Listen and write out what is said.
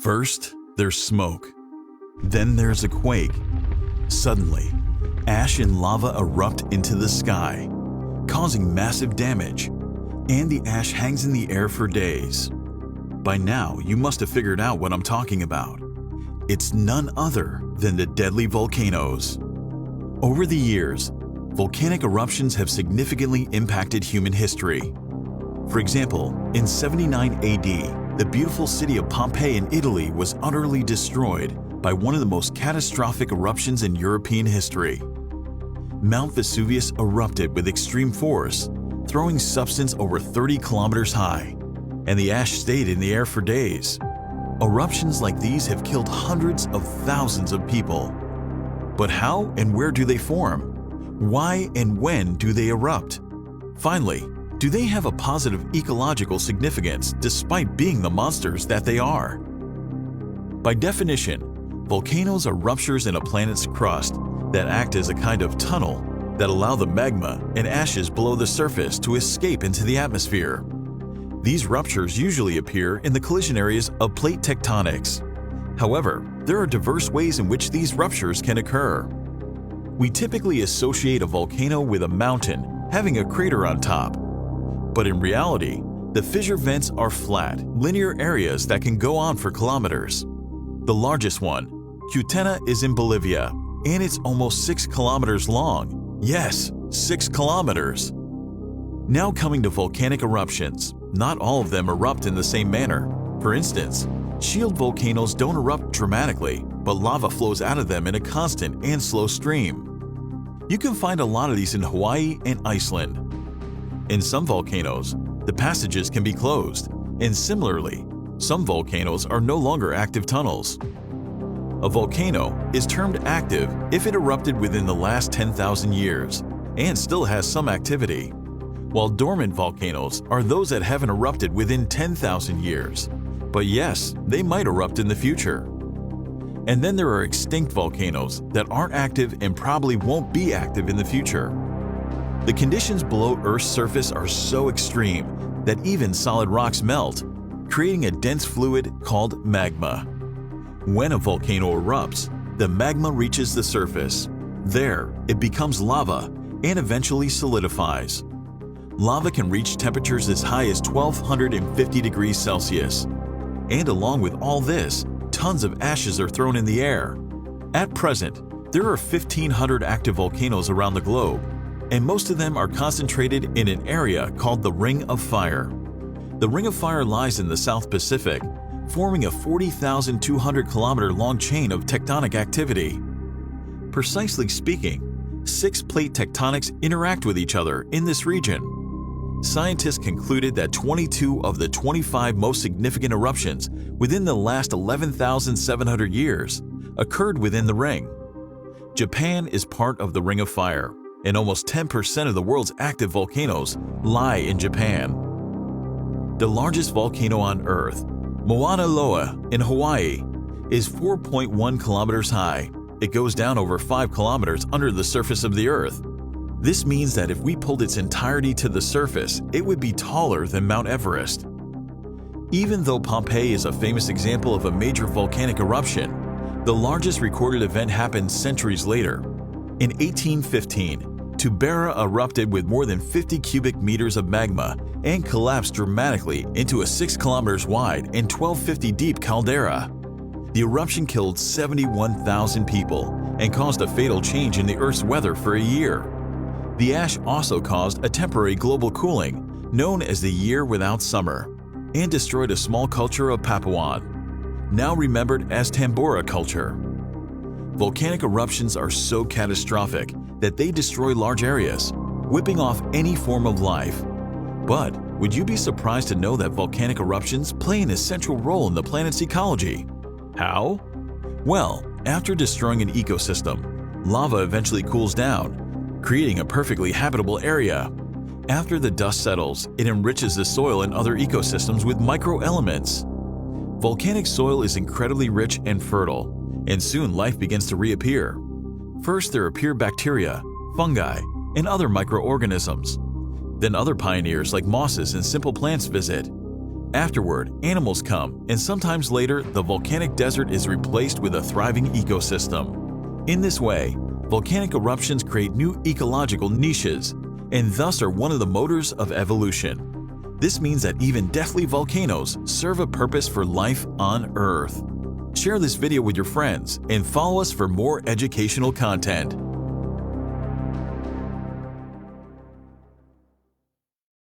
First, there's smoke. Then there's a quake. Suddenly, ash and lava erupt into the sky, causing massive damage, and the ash hangs in the air for days. By now, you must have figured out what I'm talking about. It's none other than the deadly volcanoes. Over the years, volcanic eruptions have significantly impacted human history. For example, in 79 AD, the beautiful city of Pompeii in Italy was utterly destroyed by one of the most catastrophic eruptions in European history. Mount Vesuvius erupted with extreme force, throwing substance over 30 kilometers high, and the ash stayed in the air for days. Eruptions like these have killed hundreds of thousands of people. But how and where do they form? Why and when do they erupt? Finally, do they have a positive ecological significance despite being the monsters that they are? By definition, volcanoes are ruptures in a planet's crust that act as a kind of tunnel that allow the magma and ashes below the surface to escape into the atmosphere. These ruptures usually appear in the collision areas of plate tectonics. However, there are diverse ways in which these ruptures can occur. We typically associate a volcano with a mountain having a crater on top. But in reality, the fissure vents are flat, linear areas that can go on for kilometers. The largest one, Cutena, is in Bolivia, and it's almost 6 kilometers long. Yes, 6 kilometers! Now coming to volcanic eruptions, not all of them erupt in the same manner. For instance, shield volcanoes don't erupt dramatically, but lava flows out of them in a constant and slow stream. You can find a lot of these in Hawaii and Iceland. In some volcanoes, the passages can be closed, and similarly, some volcanoes are no longer active tunnels. A volcano is termed active if it erupted within the last 10,000 years and still has some activity, while dormant volcanoes are those that haven't erupted within 10,000 years. But yes, they might erupt in the future. And then there are extinct volcanoes that aren't active and probably won't be active in the future. The conditions below Earth's surface are so extreme that even solid rocks melt, creating a dense fluid called magma. When a volcano erupts, the magma reaches the surface. There, it becomes lava and eventually solidifies. Lava can reach temperatures as high as 1250 degrees Celsius. And along with all this, tons of ashes are thrown in the air. At present, there are 1,500 active volcanoes around the globe, and most of them are concentrated in an area called the Ring of Fire. The Ring of Fire lies in the South Pacific, forming a 40,200 kilometer long chain of tectonic activity. Precisely speaking, 6 plate tectonics interact with each other in this region. Scientists concluded that 22 of the 25 most significant eruptions within the last 11,700 years occurred within the ring. Japan is part of the Ring of Fire, and almost 10% of the world's active volcanoes lie in Japan. The largest volcano on Earth, Mauna Loa in Hawaii, is 4.1 kilometers high. It goes down over 5 kilometers under the surface of the Earth. This means that if we pulled its entirety to the surface, it would be taller than Mount Everest. Even though Pompeii is a famous example of a major volcanic eruption, the largest recorded event happened centuries later. In 1815, Tubera erupted with more than 50 cubic meters of magma and collapsed dramatically into a 6 kilometers wide and 1,250 deep caldera. The eruption killed 71,000 people and caused a fatal change in the Earth's weather for a year. The ash also caused a temporary global cooling, known as the Year Without Summer, and destroyed a small culture of Papuan, now remembered as Tambora culture. Volcanic eruptions are so catastrophic that they destroy large areas, whipping off any form of life. But would you be surprised to know that volcanic eruptions play an essential role in the planet's ecology? How? Well, after destroying an ecosystem, lava eventually cools down, creating a perfectly habitable area. After the dust settles, it enriches the soil and other ecosystems with microelements. Volcanic soil is incredibly rich and fertile, and soon life begins to reappear. First, there appear bacteria, fungi, and other microorganisms. Then other pioneers like mosses and simple plants visit. Afterward, animals come, and sometimes later, the volcanic desert is replaced with a thriving ecosystem. In this way, volcanic eruptions create new ecological niches, and thus are one of the motors of evolution. This means that even deathly volcanoes serve a purpose for life on Earth. Share this video with your friends and follow us for more educational content.